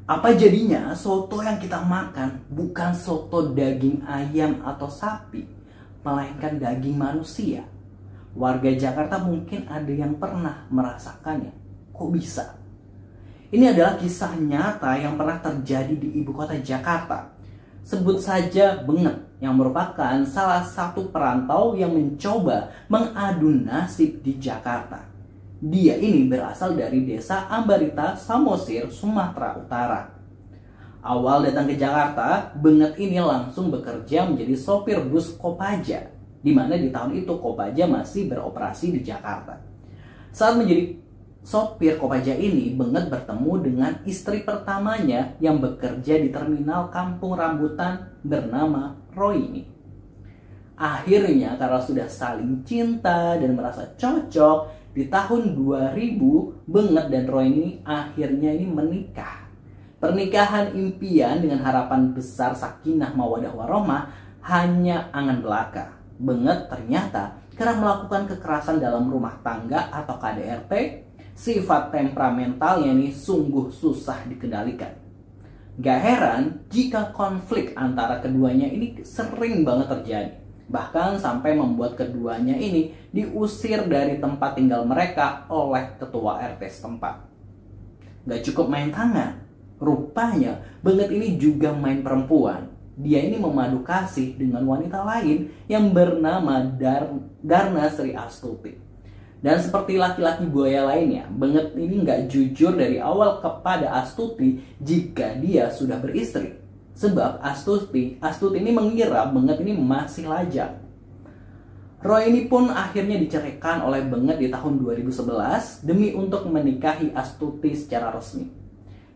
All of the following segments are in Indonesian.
Apa jadinya soto yang kita makan bukan soto daging ayam atau sapi, melainkan daging manusia? Warga Jakarta mungkin ada yang pernah merasakannya. Kok bisa? Ini adalah kisah nyata yang pernah terjadi di ibu kota Jakarta. Sebut saja Benget, yang merupakan salah satu perantau yang mencoba mengadu nasib di Jakarta. Dia ini berasal dari desa Ambarita, Samosir, Sumatera Utara. Awal datang ke Jakarta, Benget ini langsung bekerja menjadi sopir bus Kopaja, di mana di tahun itu Kopaja masih beroperasi di Jakarta. Saat menjadi sopir Kopaja ini, Benget bertemu dengan istri pertamanya yang bekerja di terminal Kampung Rambutan bernama Roini. Akhirnya karena sudah saling cinta dan merasa cocok, di tahun 2000 Benget dan Roini akhirnya ini menikah. Pernikahan impian dengan harapan besar sakinah mawadah warohmah hanya angan belaka. Benget ternyata kerap melakukan kekerasan dalam rumah tangga atau KDRT. Sifat temperamentalnya ini sungguh susah dikendalikan. Gak heran jika konflik antara keduanya ini sering banget terjadi. Bahkan sampai membuat keduanya ini diusir dari tempat tinggal mereka oleh ketua RT setempat. Gak cukup main tangan, rupanya Benget ini juga main perempuan. Dia ini memadu kasih dengan wanita lain yang bernama Darna Sri Astuti. Dan seperti laki-laki buaya lainnya, Benget ini nggak jujur dari awal kepada Astuti jika dia sudah beristri. Sebab Astuti ini mengira Benget ini masih lajang. Roy ini pun akhirnya diceraikan oleh Benget di tahun 2011 demi untuk menikahi Astuti secara resmi.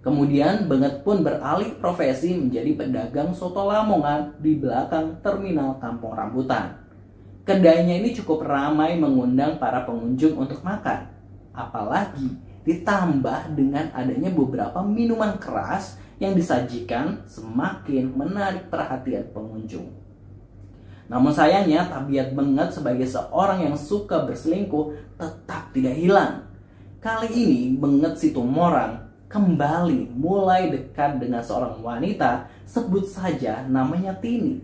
Kemudian Benget pun beralih profesi menjadi pedagang soto Lamongan di belakang terminal Kampung Rambutan. Kedainya ini cukup ramai mengundang para pengunjung untuk makan. Apalagi ditambah dengan adanya beberapa minuman keras yang disajikan semakin menarik perhatian pengunjung. Namun sayangnya tabiat Benget sebagai seorang yang suka berselingkuh tetap tidak hilang. Kali ini Benget Situmorang kembali mulai dekat dengan seorang wanita, sebut saja namanya Tini.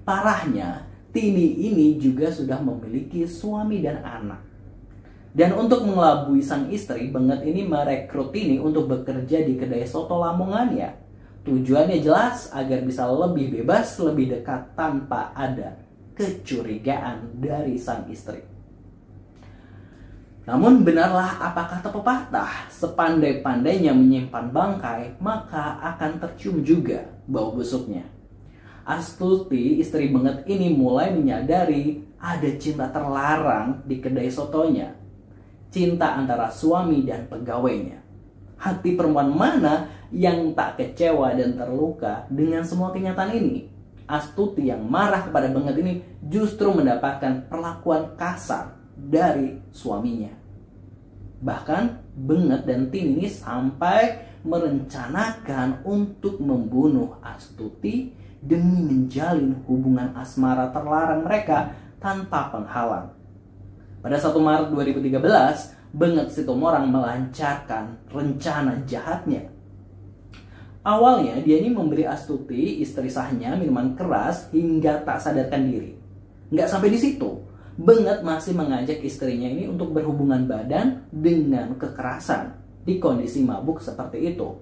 Parahnya, Tini ini juga sudah memiliki suami dan anak. Dan untuk mengelabui sang istri, Benget ini merekrut Tini untuk bekerja di kedai soto Lamongannya. Tujuannya jelas agar bisa lebih bebas, lebih dekat tanpa ada kecurigaan dari sang istri. Namun benarlah apa kata pepatah, sepandai-pandainya menyimpan bangkai, maka akan tercium juga bau busuknya. Astuti, istri Benget ini mulai menyadari ada cinta terlarang di kedai sotonya. Cinta antara suami dan pegawainya. Hati perempuan mana yang tak kecewa dan terluka dengan semua kenyataan ini? Astuti yang marah kepada Benget ini justru mendapatkan perlakuan kasar dari suaminya. Bahkan Benget dan Tini ini sampai merencanakan untuk membunuh Astuti demi menjalin hubungan asmara terlarang mereka tanpa penghalang. Pada 1 Maret 2013, Benget Situmorang melancarkan rencana jahatnya. Awalnya dia ini memberi Astuti, istri sahnya, minuman keras hingga tak sadarkan diri. Nggak sampai di situ, Benget masih mengajak istrinya ini untuk berhubungan badan dengan kekerasan di kondisi mabuk seperti itu.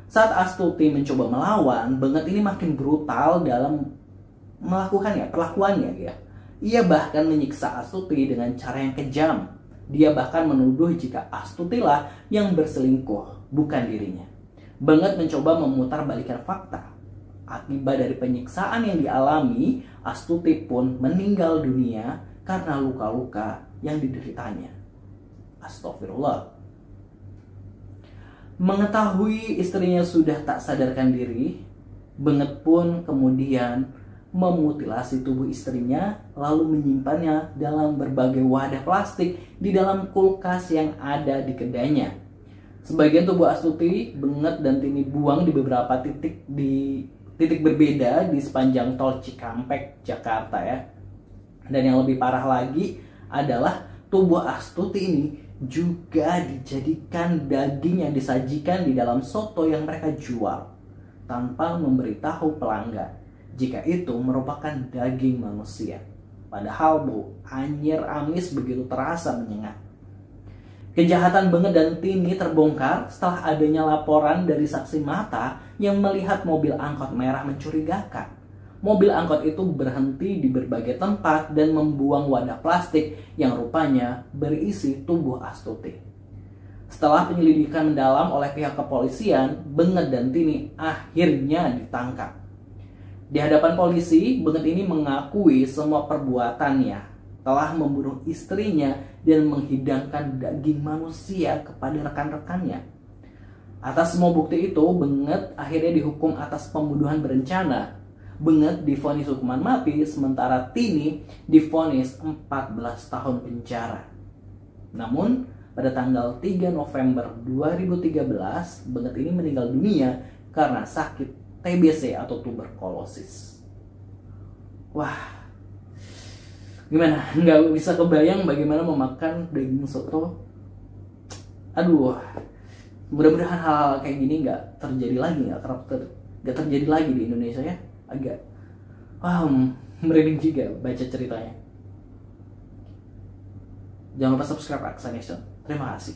Saat Astuti mencoba melawan, Benget ini makin brutal dalam melakukannya, perlakuannya ya. Ia bahkan menyiksa Astuti dengan cara yang kejam. Dia bahkan menuduh jika Astuti lah yang berselingkuh, bukan dirinya. Benget mencoba memutarbalikkan fakta. Akibat dari penyiksaan yang dialami, Astuti pun meninggal dunia karena luka-luka yang dideritanya. Astagfirullah. Mengetahui istrinya sudah tak sadarkan diri, Benget pun kemudian memutilasi tubuh istrinya lalu menyimpannya dalam berbagai wadah plastik di dalam kulkas yang ada di kedainya. Sebagian tubuh Astuti, Benget dan Tini buang di beberapa titik berbeda di sepanjang tol Cikampek, Jakarta ya. Dan yang lebih parah lagi adalah tubuh Astuti ini juga dijadikan daging yang disajikan di dalam soto yang mereka jual tanpa memberitahu pelanggan jika itu merupakan daging manusia. Padahal bau anyir amis begitu terasa menyengat. Kejahatan Benget dan Tini terbongkar setelah adanya laporan dari saksi mata yang melihat mobil angkot merah mencurigakan. Mobil angkot itu berhenti di berbagai tempat dan membuang wadah plastik yang rupanya berisi tubuh Astuti. Setelah penyelidikan mendalam oleh pihak kepolisian, Benget dan Tini akhirnya ditangkap. Di hadapan polisi, Benget ini mengakui semua perbuatannya, telah membunuh istrinya dan menghidangkan daging manusia kepada rekan-rekannya. Atas semua bukti itu, Benget akhirnya dihukum atas pembunuhan berencana. Benget divonis hukuman mati, sementara Tini divonis 14 tahun penjara. Namun, pada tanggal 3 November 2013, Benget ini meninggal dunia karena sakit TBC atau tuberkulosis. Wah, gimana? Nggak bisa kebayang bagaimana memakan daging soto. Aduh, mudah-mudahan hal-hal kayak gini nggak terjadi lagi, nggak terjadi lagi di Indonesia ya. Agak merinding juga baca ceritanya. Jangan lupa subscribe Aksa Nation. Terima kasih.